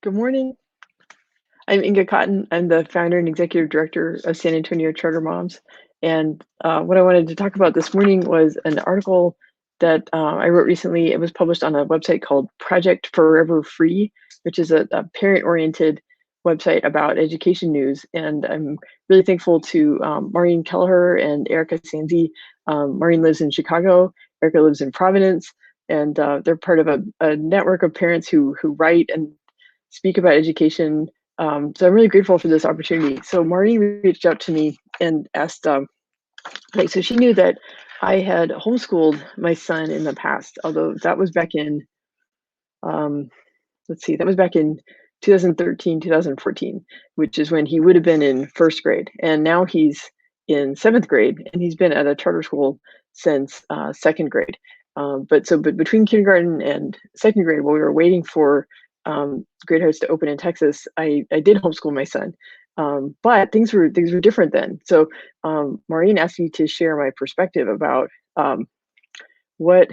Good morning. I'm Inga Cotton. I'm the founder and executive director of San Antonio Charter Moms. And what I wanted to talk about this morning was an article that I wrote recently. It was published on a website called Project Forever Free, which is a parent-oriented website about education news. And I'm really thankful to Maureen Kelleher and Erica Sanzi. Maureen lives in Chicago. Erica lives in Providence. And they're part of a network of parents who write and speak about education. So I'm really grateful for this opportunity. So Maureen reached out to me and asked, so she knew that I had homeschooled my son in the past, although that was back in, um, that was back in 2013, 2014, which is when he would have been in first grade. And now he's in seventh grade and he's been at a charter school since second grade. But between kindergarten and second grade, while we were waiting for Great House to open in Texas, I did homeschool my son. But things were different then. So Maureen asked me to share my perspective about what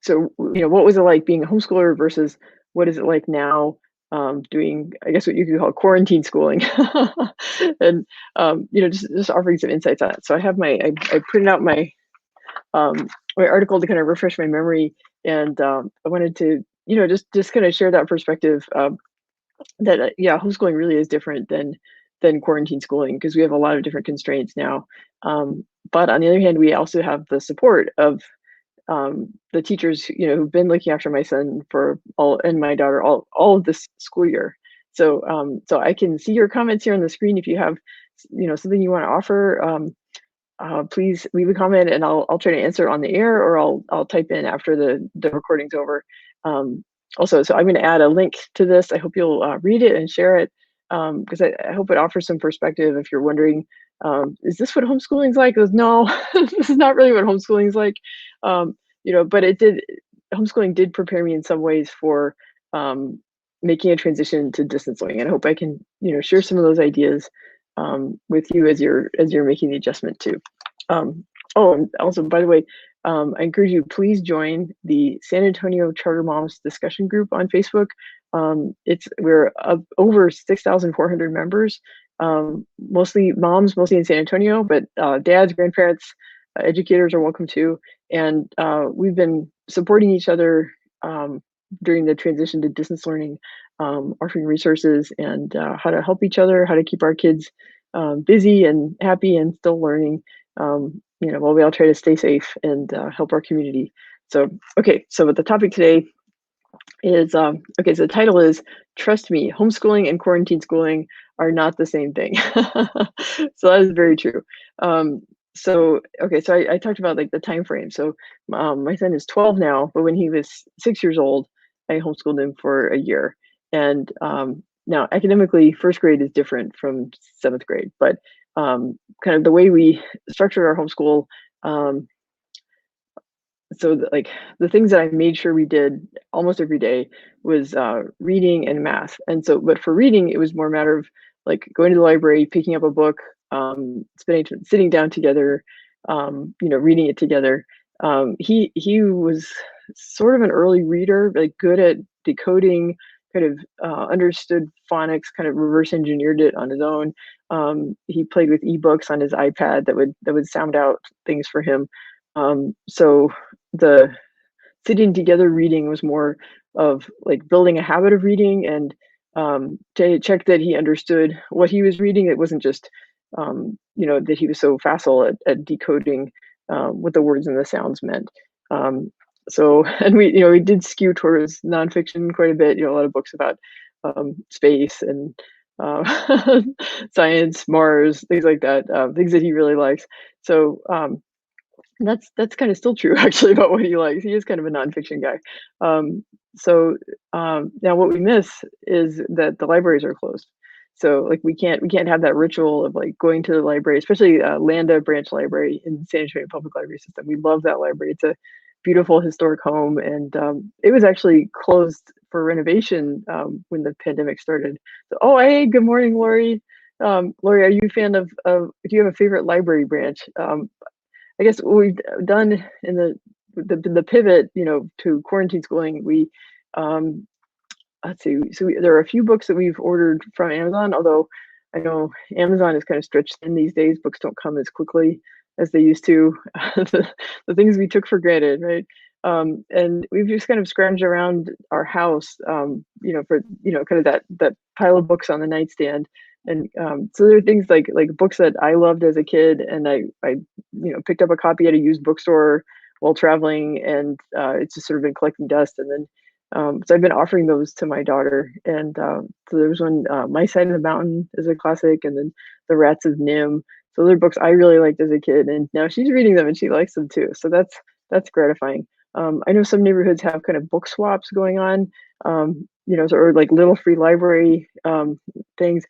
what was it like being a homeschooler versus what is it like now doing, I guess, what you could call quarantine schooling, and just offering some insights on it. So I have I printed out my article to kind of refresh my memory, and I wanted to just kind of share that perspective, that homeschooling really is different than quarantine schooling because we have a lot of different constraints now. But on the other hand, we also have the support of the teachers, who've been looking after my son and my daughter all of this school year. So I can see your comments here on the screen. If you have, something you want to offer, please leave a comment and I'll try to answer it on the air, or I'll type in after the recording's over. Also, so I'm going to add a link to this. I hope you'll read it and share it, because I hope it offers some perspective if you're wondering, is this what homeschooling's like? It goes, no, this is not really what homeschooling's like. But homeschooling did prepare me in some ways for making a transition to distance learning. And I hope I can, share some of those ideas with you as you're making the adjustment too. Oh, and also, by the way, I encourage you, please join the San Antonio Charter Moms discussion group on Facebook. We're over 6,400 members, mostly moms, mostly in San Antonio, but dads, grandparents, educators are welcome too. And we've been supporting each other during the transition to distance learning, offering resources and how to help each other, how to keep our kids busy and happy and still learning, while we all try to stay safe and help our community. So the topic today is, so the title is "Trust Me, Homeschooling and Quarantine Schooling Are Not the Same Thing." So that is very true. So I talked about like the time frame. So my son is 12 now, but when he was 6 years old, I homeschooled him for a year. And now academically, first grade is different from seventh grade, but kind of the way we structured our homeschool. The things that I made sure we did almost every day was reading and math. And so, but for reading, it was more a matter of like going to the library, picking up a book, sitting down together, reading it together. He was sort of an early reader, like good at decoding, kind of understood phonics, kind of reverse engineered it on his own. He played with ebooks on his iPad that would sound out things for him. So the sitting together reading was more of like building a habit of reading and to check that he understood what he was reading. It wasn't just that he was so facile at decoding what the words and the sounds meant. And we did skew towards nonfiction quite a bit. A lot of books about space and science, Mars, things like that, things that he really likes. So that's kind of still true actually about what he likes. He is kind of a nonfiction guy. Now what we miss is that the libraries are closed. So like we can't have that ritual of like going to the library, especially Landa Branch Library in San Antonio Public Library System. We love that library. It's a beautiful historic home, and it was actually closed for renovation when the pandemic started. So, hey, good morning, Lori. Lori, are you a fan of? Do you have a favorite library branch? I guess what we've done in the pivot, to quarantine schooling, we let's see. There are a few books that we've ordered from Amazon, although I know Amazon is kind of stretched thin these days. Books don't come as quickly as they used to. The things we took for granted, right? And we've just kind of scrounged around our house, for kind of that pile of books on the nightstand. And so there are things like books that I loved as a kid, and I picked up a copy at a used bookstore while traveling, and it's just sort of been collecting dust. And then so I've been offering those to my daughter, and so there's one, My Side of the Mountain is a classic, and then The Rats of Nim. So they're books I really liked as a kid, and now she's reading them and she likes them too. So that's gratifying. I know some neighborhoods have kind of book swaps going on, or like little free library things.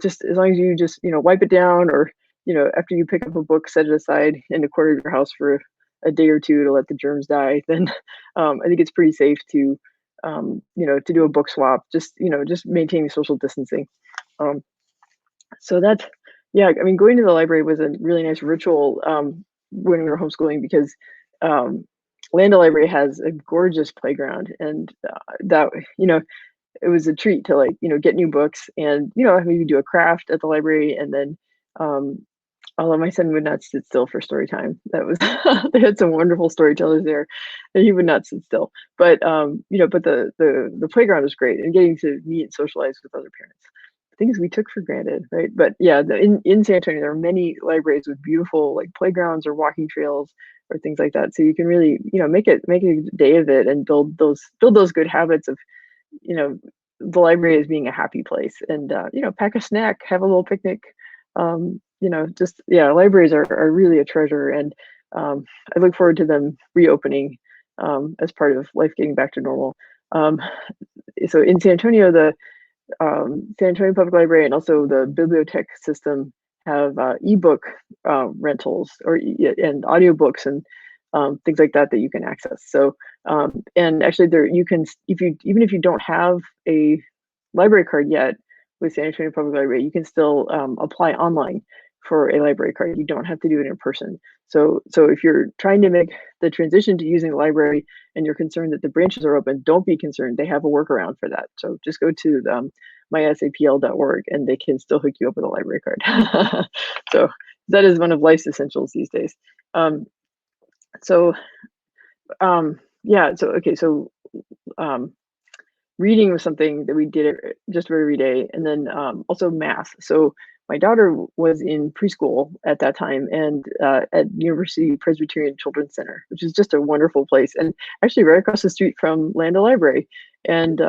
Just as long as you just wipe it down, or after you pick up a book, set it aside in the corner of your house for a day or two to let the germs die. Then I think it's pretty safe to do a book swap, just maintaining social distancing. Um, so that's, yeah, I mean, going to the library was a really nice ritual when we were homeschooling, because Landa Library has a gorgeous playground, and that, it was a treat to get new books, and, maybe do a craft at the library. And then, although my son would not sit still for story time. That was they had some wonderful storytellers there, and he would not sit still. But but the playground was great, and getting to meet and socialize with other parents. Things we took for granted, right? But yeah, in San Antonio, there are many libraries with beautiful playgrounds or walking trails or things like that. So you can really, make a day of it, and build those good habits of, you know, the library as being a happy place, and pack a snack, have a little picnic. Just, yeah, libraries are really a treasure, and I look forward to them reopening as part of life getting back to normal. Um, so in San Antonio, the San Antonio Public Library and also the bibliothèque system have ebook rentals, and audiobooks, and things like that you can access. So and actually, there you can, even if you don't have a library card yet with San Antonio Public Library, you can still apply online for a library card. You don't have to do it in person. So if you're trying to make the transition to using the library and you're concerned that the branches are open, don't be concerned. They have a workaround for that. So just go to mysapl.org, and they can still hook you up with a library card. So that is one of life's essentials these days. So yeah, so okay, so um, reading was something that we did just about every day, and then also math. So my daughter was in preschool at that time, and at University Presbyterian Children's Center, which is just a wonderful place, and actually right across the street from Landa Library. And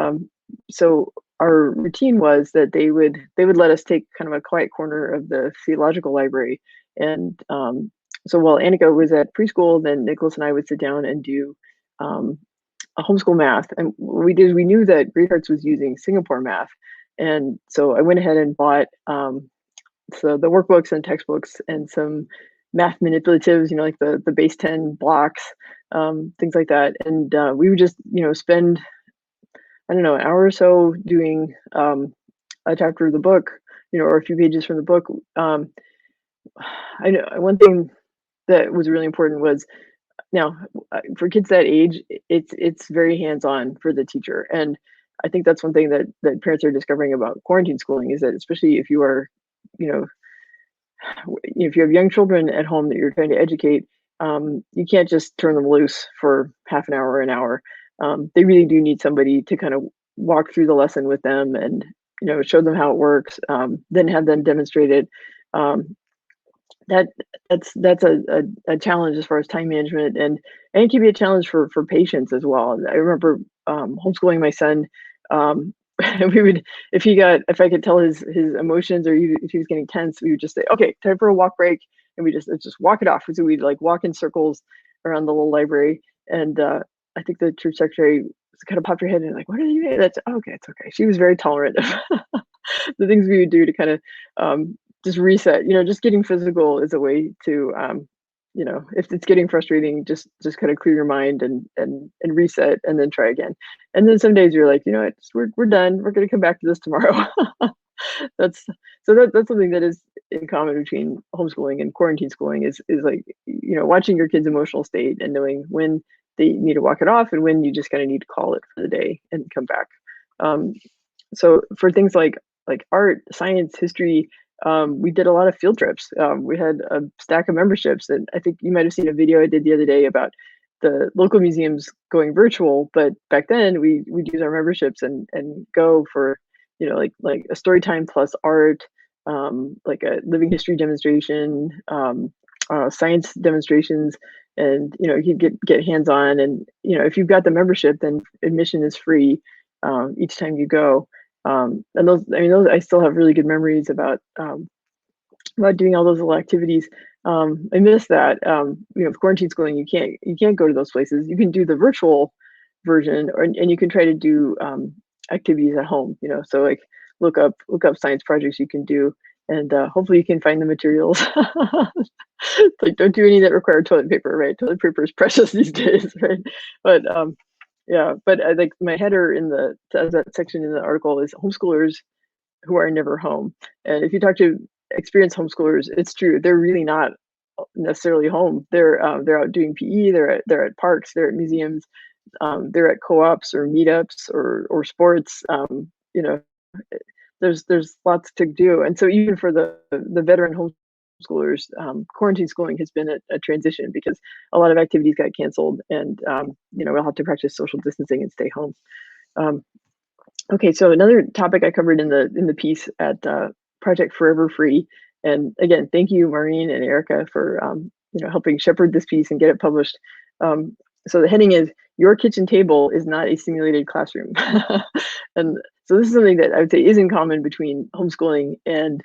so our routine was that they would let us take kind of a quiet corner of the theological library. And so while Annika was at preschool, then Nicholas and I would sit down and do um, a homeschool math. And what we did, we knew that Great Hearts was using Singapore math. And so I went ahead and bought so the workbooks and textbooks and some math manipulatives, like the base 10 blocks, things like that. And we would just, spend, I don't know, an hour or so doing a chapter of the book, or a few pages from the book. I know one thing that was really important was, now, for kids that age, it's very hands-on for the teacher, and I think that's one thing that parents are discovering about quarantine schooling, is that especially if you are, you know, if you have young children at home that you're trying to educate, you can't just turn them loose for half an hour or an hour. They really do need somebody to kind of walk through the lesson with them, and show them how it works, then have them demonstrate it. Um, that that's a challenge as far as time management, and it can be a challenge for patients as well. I remember homeschooling my son. We would, if I could tell his emotions, or if he was getting tense, we would just say, okay, time for a walk break, and we just walk it off. So we'd walk in circles around the little library, and I think the church secretary kind of popped her head and what are you doing? That's okay, it's okay. She was very tolerant of the things we would do to kind of just reset. Just getting physical is a way to if it's getting frustrating, just kind of clear your mind, and reset, and then try again. And then some days you're like, what, we're done, we're going to come back to this tomorrow. that's that's something that is in common between homeschooling and quarantine schooling, is watching your kids' emotional state and knowing when they need to walk it off, and when you just kind of need to call it for the day and come back. Um, so for things like art, science, history, we did a lot of field trips. We had a stack of memberships, and I think you might have seen a video I did the other day about the local museums going virtual. But back then, we'd use our memberships and go for like a story time plus art, like a living history demonstration, science demonstrations, and you get hands on. And if you've got the membership, then admission is free each time you go. And those, I mean, those I still have really good memories about doing all those little activities. I miss that. With quarantine schooling, you can't go to those places. You can do the virtual version, and you can try to do activities at home. So like look up science projects you can do, and hopefully you can find the materials. Like don't do any that require toilet paper, right? Toilet paper is precious these days, right? But yeah, but like my header in that section in the article is homeschoolers who are never home. And if you talk to experienced homeschoolers, it's true. They're really not necessarily home. They're out doing PE. They're at parks. They're at museums. They're at co-ops or meetups or sports. There's lots to do. And so even for the veteran homeschoolers, quarantine schooling has been a transition because a lot of activities got canceled, and we'll have to practice social distancing and stay home. Um, Okay, so another topic I covered in the piece at Project Forever Free, and again, thank you, Maureen and Erica, for helping shepherd this piece and get it published. So the heading is "Your kitchen table is not a simulated classroom," and so this is something that I would say is in common between homeschooling and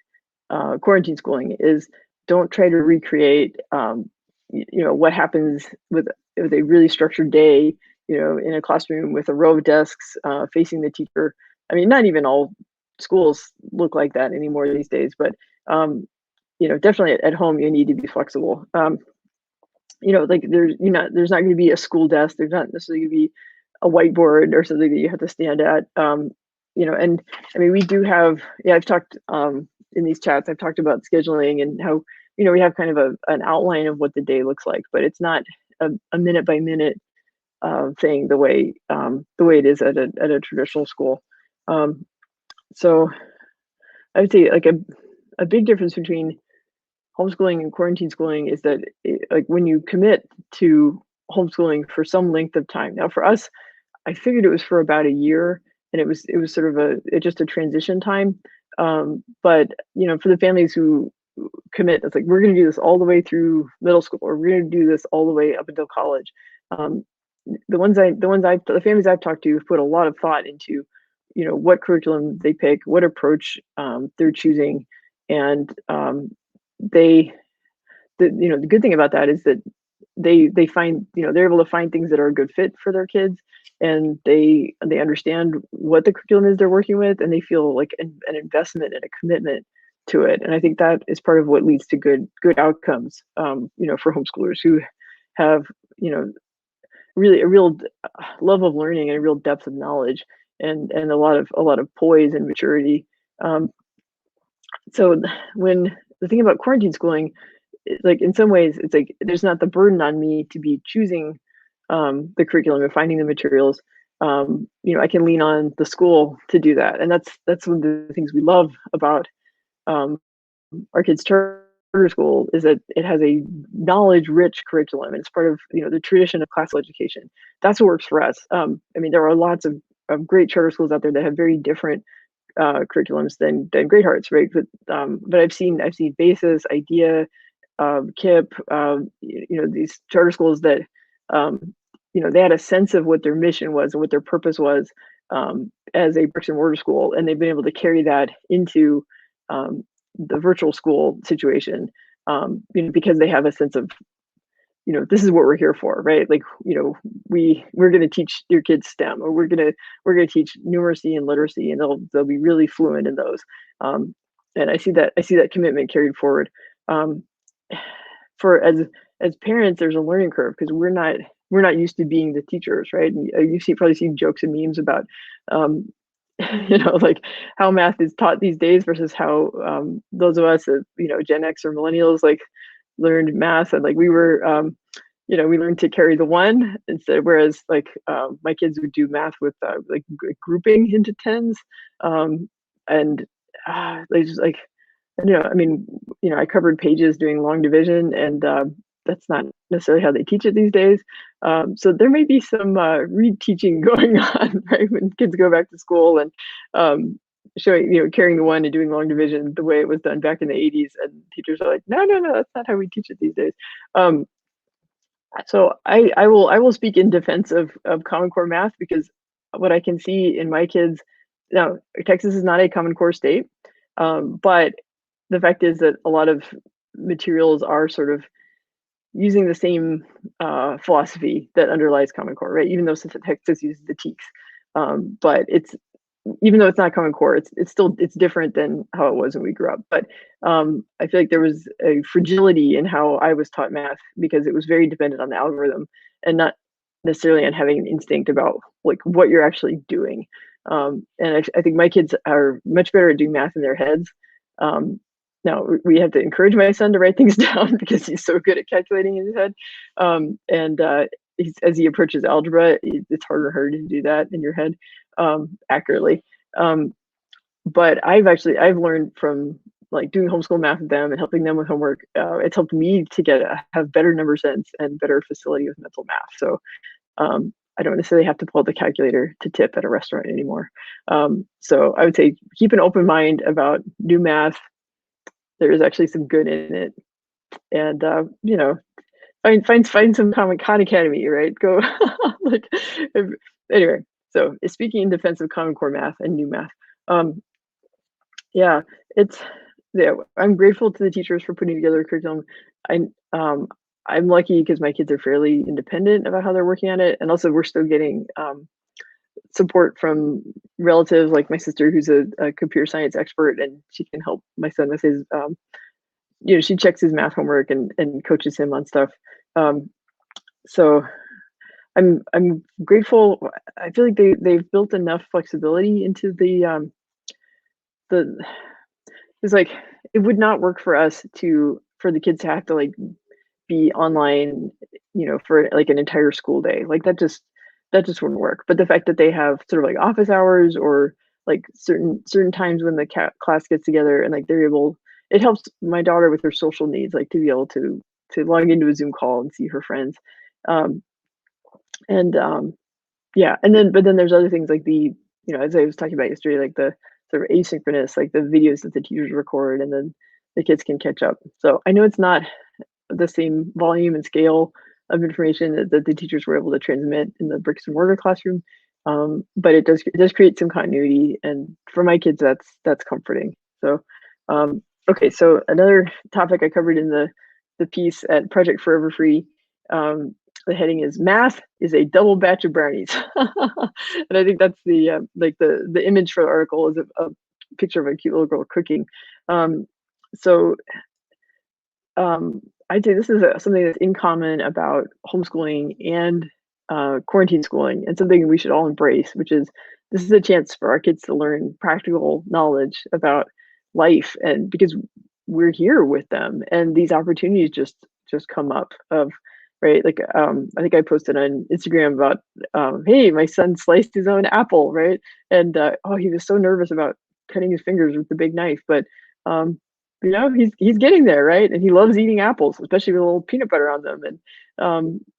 quarantine schooling. Is don't try to recreate what happens with a really structured day in a classroom with a row of desks facing the teacher. I mean, not even all schools look like that anymore these days, but definitely at home you need to be flexible. Like there's not going to be a school desk. There's not necessarily going to be a whiteboard or something that you have to stand at. And I mean, we do have. Yeah, I've talked in these chats. I've talked about scheduling and how we have kind of an outline of what the day looks like, but it's not a minute by minute thing the way it is at a traditional school. Um, so I would say like a big difference between homeschooling and quarantine schooling is that like when you commit to homeschooling for some length of time. Now for us, I figured it was for about a year, and it was sort of just a transition time. But for the families who commit, it's like we're going to do this all the way through middle school, or we're going to do this all the way up until college. Um, the families I've talked to have put a lot of thought into, what curriculum they pick, what approach they're choosing, and they, the good thing about that is that they find, they're able to find things that are a good fit for their kids, and they understand what the curriculum is they're working with, and they feel like an investment and a commitment to it. And I think that is part of what leads to good outcomes, for homeschoolers who have, really a real love of learning and a real depth of knowledge, and a lot of poise and maturity. Um, so when the thing about quarantine schooling, like in some ways, it's like there's not the burden on me to be choosing the curriculum and finding the materials. I can lean on the school to do that, and that's one of the things we love about um, our kids' charter school is that it has a knowledge-rich curriculum, and it's part of the tradition of classical education. That's what works for us. I mean, there are lots of great charter schools out there that have very different curriculums than Great Hearts, right? But I've seen Basis, Idea, KIP, these charter schools that they had a sense of what their mission was and what their purpose was as a bricks and mortar school, and they've been able to carry that into um, the virtual school situation, because they have a sense of, this is what we're here for, right? Like, we're going to teach your kids STEM, or we're going to teach numeracy and literacy, and they'll be really fluent in those. And I see that commitment carried forward. Um, for as parents, there's a learning curve because we're not used to being the teachers, right? And you've probably seen jokes and memes about um, like how math is taught these days versus how those of us, Gen X or millennials, like learned math, and like we were. we learned to carry the one instead, whereas like my kids would do math with like grouping into tens, and they just like, I mean, I covered pages doing long division, and that's not necessarily how they teach it these days. So there may be some reteaching going on, right, when kids go back to school and showing, carrying the one and doing long division the way it was done back in the 80s, and teachers are like, no, no, no, that's not how we teach it these days. Um, so I will speak in defense of Common Core math, because what I can see in my kids now, Texas is not a Common Core state, but the fact is that a lot of materials are sort of using the same philosophy that underlies Common Core, right? Even though Texas uses the TEKS, but it's, even though it's not Common Core, it's still, it's different than how it was when we grew up. But I feel like there was a fragility in how I was taught math, because it was very dependent on the algorithm and not necessarily on having an instinct about like what you're actually doing. And I think my kids are much better at doing math in their heads. Now we have to encourage my son to write things down because he's so good at calculating in his head. And as he approaches algebra, it's harder and harder to do that in your head accurately. But I've learned from like doing homeschool math with them and helping them with homework. It's helped me to have better number sense and better facility with mental math. So I don't necessarily have to pull out the calculator to tip at a restaurant anymore. So I would say keep an open mind about new math. There is actually some good in it, and find some common Khan Academy, right? Go like anyway. So speaking in defense of Common Core math and new math, yeah, it's yeah. I'm grateful to the teachers for putting together a curriculum. I I'm lucky because my kids are fairly independent about how they're working on it, and also we're still getting support from relatives, like my sister, who's a computer science expert, and she can help my son with his she checks his math homework and coaches him on stuff. Um, so I'm grateful. I feel like they've built enough flexibility into the it's like it would not work for us for the kids to have to like be online, for like an entire school day. Like that just wouldn't work. But the fact that they have sort of like office hours, or like certain times when the class gets together, and like they're able, it helps my daughter with her social needs, like to be able to log into a Zoom call and see her friends. Um, and Yeah, and then but then there's other things like as I was talking about yesterday, like the sort of asynchronous, like the videos that the teachers record, and then the kids can catch up. So I know it's not the same volume and scale of information that the teachers were able to transmit in the bricks and mortar classroom, but it does create some continuity, and for my kids, that's comforting. So, okay, so another topic I covered in the piece at Project Forever Free. The heading is "Math is a double batch of brownies," and I think that's the image for the article is a picture of a cute little girl cooking. Um, so um, I'd say this is something that's in common about homeschooling and quarantine schooling, and something we should all embrace, which is this is a chance for our kids to learn practical knowledge about life, and because we're here with them, and these opportunities just come up of right, like I think I posted on Instagram about hey, my son sliced his own apple, right, and oh, he was so nervous about cutting his fingers with the big knife, but um, he's getting there, right? And he loves eating apples, especially with a little peanut butter on them. And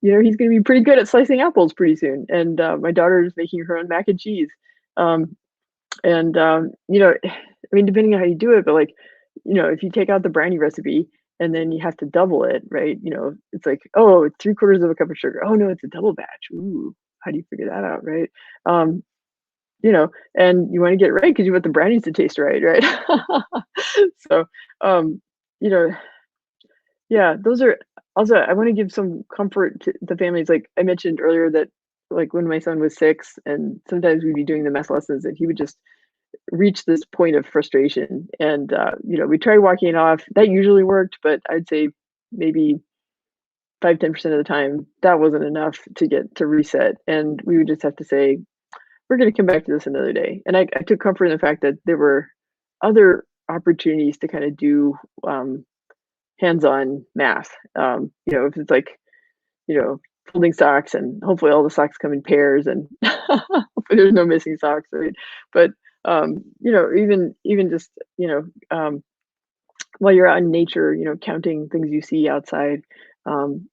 he's going to be pretty good at slicing apples pretty soon. And my daughter is making her own mac and cheese. Um, and I mean, depending on how you do it, but like, if you take out the brownie recipe and then you have to double it, right? It's like, oh, it's 3/4 of a cup of sugar. Oh no, it's a double batch. Ooh, how do you figure that out, right? Um, and you want to get it right because you want the brownies to taste right, right? So, um, you know, yeah, those are also, I want to give some comfort to the families. Like I mentioned earlier, that like when my son was 6, and sometimes we'd be doing the math lessons, that he would just reach this point of frustration. And, we tried walking it off. That usually worked, but I'd say maybe 5-10% of the time that wasn't enough to get to reset. And we would just have to say, we're going to come back to this another day. And I took comfort in the fact that there were other opportunities to kind of do hands-on math. If it's like folding socks, and hopefully all the socks come in pairs, and hopefully there's no missing socks, right? But even just while you're out in nature, counting things you see outside. Um,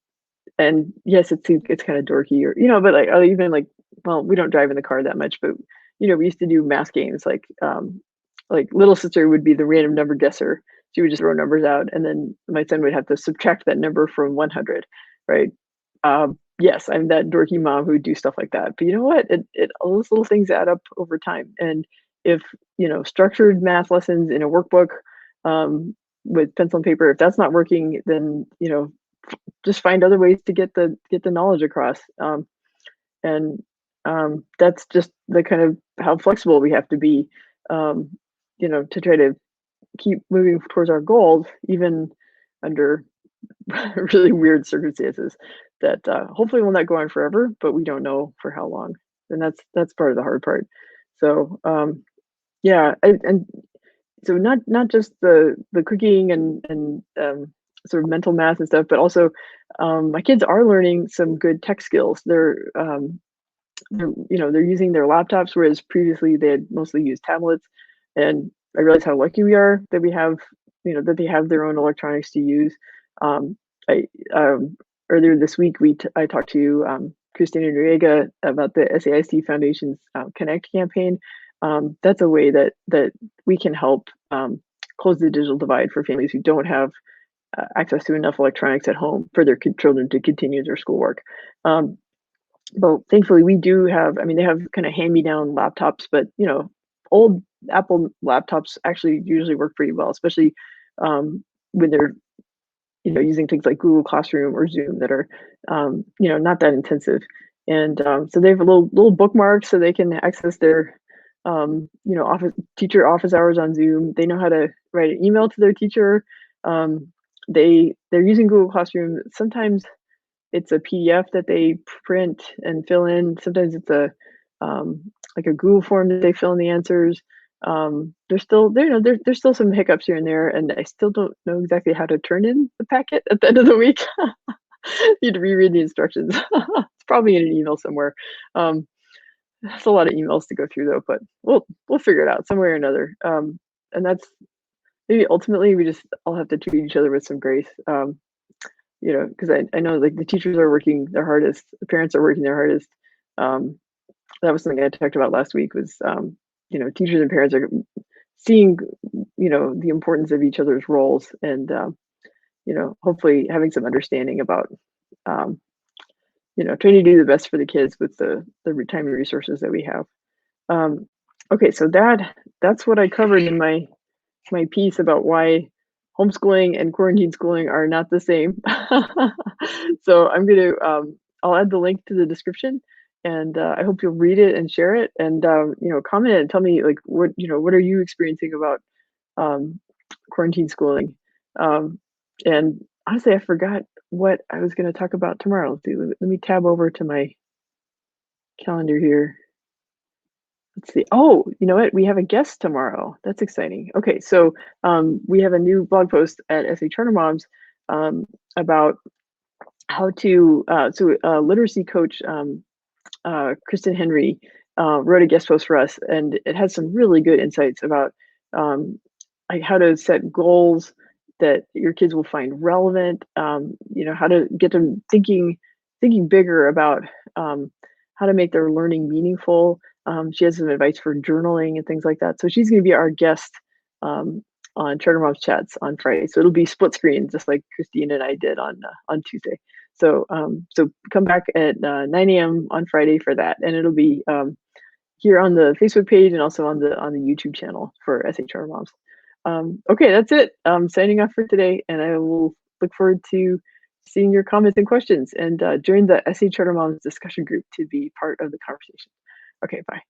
and yes, it's kind of dorky, or but like, even like, well, we don't drive in the car that much, but we used to do math games, like little sister would be the random number guesser. She would just throw numbers out, and then my son would have to subtract that number from 100, right? Yes, I'm that dorky mom who would do stuff like that. But you know what? All those little things add up over time. And if structured math lessons in a workbook, um, with pencil and paper, if that's not working, then just find other ways to get the knowledge across. And that's just the kind of how flexible we have to be, um, to try to keep moving towards our goals, even under really weird circumstances that hopefully will not go on forever, but we don't know for how long. And that's part of the hard part. So yeah, and so not just the cooking and sort of mental math and stuff, but also my kids are learning some good tech skills. They're using their laptops, whereas previously they had mostly used tablets. And I realize how lucky we are that we have, that they have their own electronics to use. Um, I Earlier this week I talked to Christina Noriega about the SAIC Foundation's Connect campaign. That's a way that we can help close the digital divide for families who don't have access to enough electronics at home for their children to continue their schoolwork. But thankfully, we do have. I mean, they have kind of hand-me-down laptops, but old Apple laptops actually usually work pretty well, especially when they're using things like Google Classroom or Zoom that are not that intensive. And so they have a little bookmark so they can access their office hours on Zoom. They know how to write an email to their teacher. They're using Google Classroom. Sometimes it's a PDF that they print and fill in. Sometimes it's like a Google form that they fill in the answers. There's still there's still some hiccups here and there, and I still don't know exactly how to turn in the packet at the end of the week. Need to reread the instructions. It's probably in an email somewhere. That's a lot of emails to go through though, but we'll figure it out some way or another. And that's maybe ultimately we just all have to treat each other with some grace. Because I know like the teachers are working their hardest, the parents are working their hardest. Um, that was something I talked about last week was, teachers and parents are seeing, the importance of each other's roles and, hopefully having some understanding about, um, trying to do the best for the kids with the time and resources that we have. Okay, so that's what I covered in my piece about why homeschooling and quarantine schooling are not the same. So I'll add the link to the description, and I hope you'll read it and share it, and comment and tell me like what are you experiencing about um, quarantine schooling. Um, and honestly, I forgot what I was going to talk about tomorrow. Let's see, let me tab over to my calendar here. Let's see. Oh, you know what? We have a guest tomorrow. That's exciting. Okay, so we have a new blog post at SA Charter Moms about how to. Literacy coach Kristen Henry wrote a guest post for us, and it has some really good insights about like how to set goals that your kids will find relevant. How to get them thinking bigger about how to make their learning meaningful. She has some advice for journaling and things like that. So she's going to be our guest um, on Charter Moms Chats on Friday. So it'll be split screen, just like Christine and I did on Tuesday. So come back at 9 a.m. on Friday for that, and it'll be here on the Facebook page and also on the YouTube channel for SA Charter Moms. Okay, that's it. I'm signing off for today, and I will look forward to seeing your comments and questions, and join the SA Charter Moms discussion group to be part of the conversation. Okay, bye.